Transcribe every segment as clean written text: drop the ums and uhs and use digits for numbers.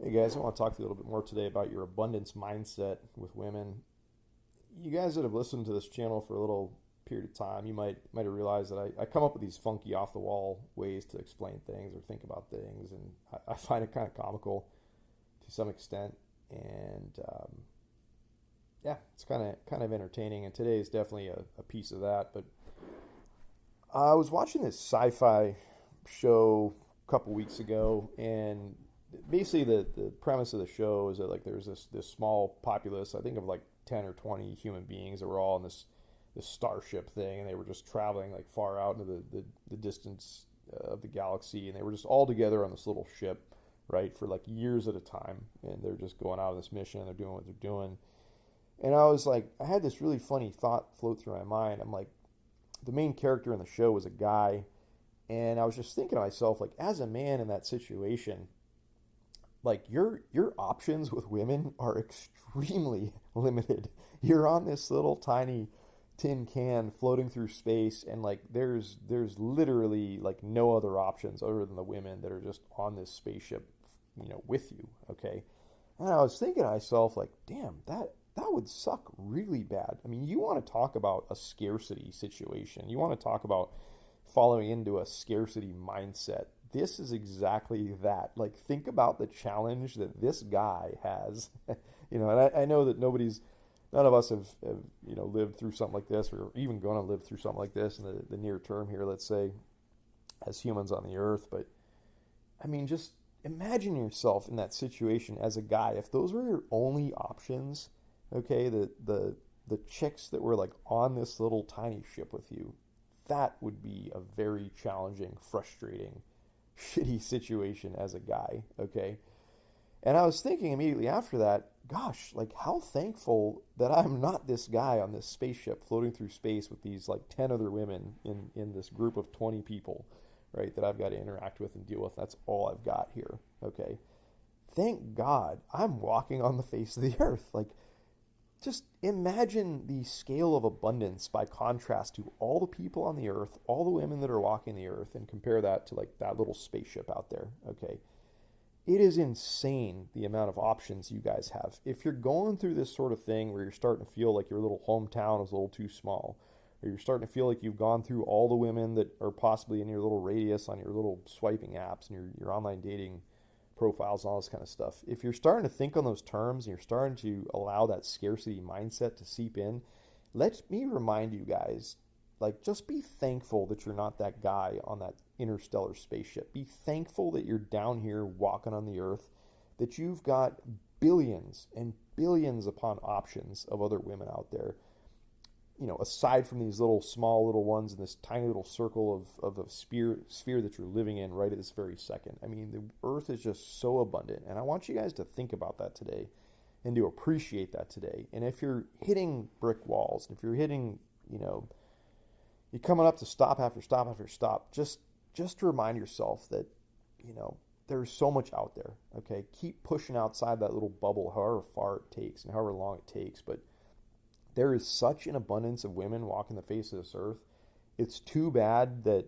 Hey guys, I want to talk to you a little bit more today about your abundance mindset with women. You guys that have listened to this channel for a little period of time, you might have realized that I come up with these funky off the wall ways to explain things or think about things, and I find it kind of comical to some extent. And yeah, it's kind of entertaining. And today is definitely a piece of that. But I was watching this sci-fi show a couple weeks ago, and basically the premise of the show is that like there's this small populace, I think of like 10 or 20 human beings that were all in this starship thing, and they were just traveling like far out into the distance of the galaxy, and they were just all together on this little ship, right, for like years at a time, and they're just going out on this mission and they're doing what they're doing. And I was like, I had this really funny thought float through my mind. I'm like, the main character in the show was a guy, and I was just thinking to myself, like, as a man in that situation, like your options with women are extremely limited. You're on this little tiny tin can floating through space, and like there's literally like no other options other than the women that are just on this spaceship, with you. Okay. And I was thinking to myself, like, damn, that would suck really bad. I mean, you want to talk about a scarcity situation. You want to talk about following into a scarcity mindset. This is exactly that. Like, think about the challenge that this guy has. And I know that none of us have lived through something like this, or even going to live through something like this in the near term here, let's say, as humans on the earth. But I mean, just imagine yourself in that situation as a guy. If those were your only options, okay, the chicks that were like on this little tiny ship with you, that would be a very challenging, frustrating, shitty situation as a guy, okay? And I was thinking immediately after that, gosh, like how thankful that I'm not this guy on this spaceship floating through space with these like 10 other women in this group of 20 people, right, that I've got to interact with and deal with. That's all I've got here, okay? Thank God I'm walking on the face of the earth. Like, just imagine the scale of abundance by contrast to all the people on the earth, all the women that are walking the earth, and compare that to like that little spaceship out there. Okay. It is insane the amount of options you guys have. If you're going through this sort of thing where you're starting to feel like your little hometown is a little too small, or you're starting to feel like you've gone through all the women that are possibly in your little radius on your little swiping apps and your online dating profiles and all this kind of stuff. If you're starting to think on those terms and you're starting to allow that scarcity mindset to seep in, let me remind you guys, like, just be thankful that you're not that guy on that interstellar spaceship. Be thankful that you're down here walking on the earth, that you've got billions and billions upon options of other women out there, aside from these little small little ones in this tiny little circle of a sphere that you're living in right at this very second. I mean, the earth is just so abundant. And I want you guys to think about that today and to appreciate that today. And if you're hitting brick walls, if you're hitting, you're coming up to stop after stop after stop, just to remind yourself that, there's so much out there. Okay. Keep pushing outside that little bubble, however far it takes and however long it takes. But there is such an abundance of women walking the face of this earth. It's too bad that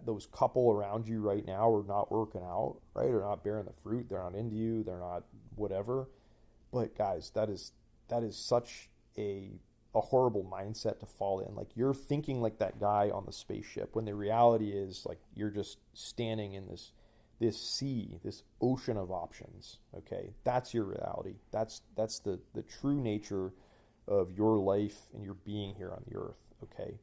those couple around you right now are not working out, right? Or not bearing the fruit. They're not into you. They're not whatever. But guys, that is such a horrible mindset to fall in. Like, you're thinking like that guy on the spaceship when the reality is like you're just standing in this sea, this ocean of options. Okay, that's your reality. That's the true nature of your life and your being here on the earth. Okay,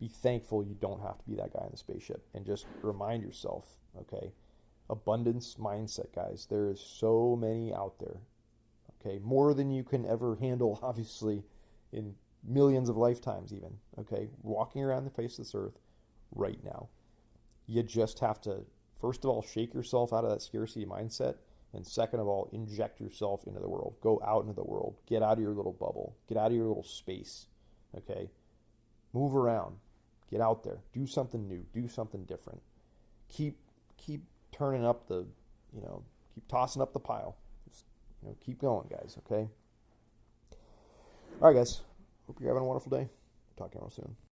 be thankful you don't have to be that guy in the spaceship, and just remind yourself. Okay, abundance mindset, guys. There is so many out there. Okay, more than you can ever handle, obviously, in millions of lifetimes even. Okay, walking around the face of this earth right now. You just have to, first of all, shake yourself out of that scarcity mindset. And second of all, inject yourself into the world. Go out into the world. Get out of your little bubble. Get out of your little space. Okay? Move around. Get out there. Do something new. Do something different. Keep turning up keep tossing up the pile. Just, keep going, guys. Okay? All right, guys. Hope you're having a wonderful day. Talk to you all soon.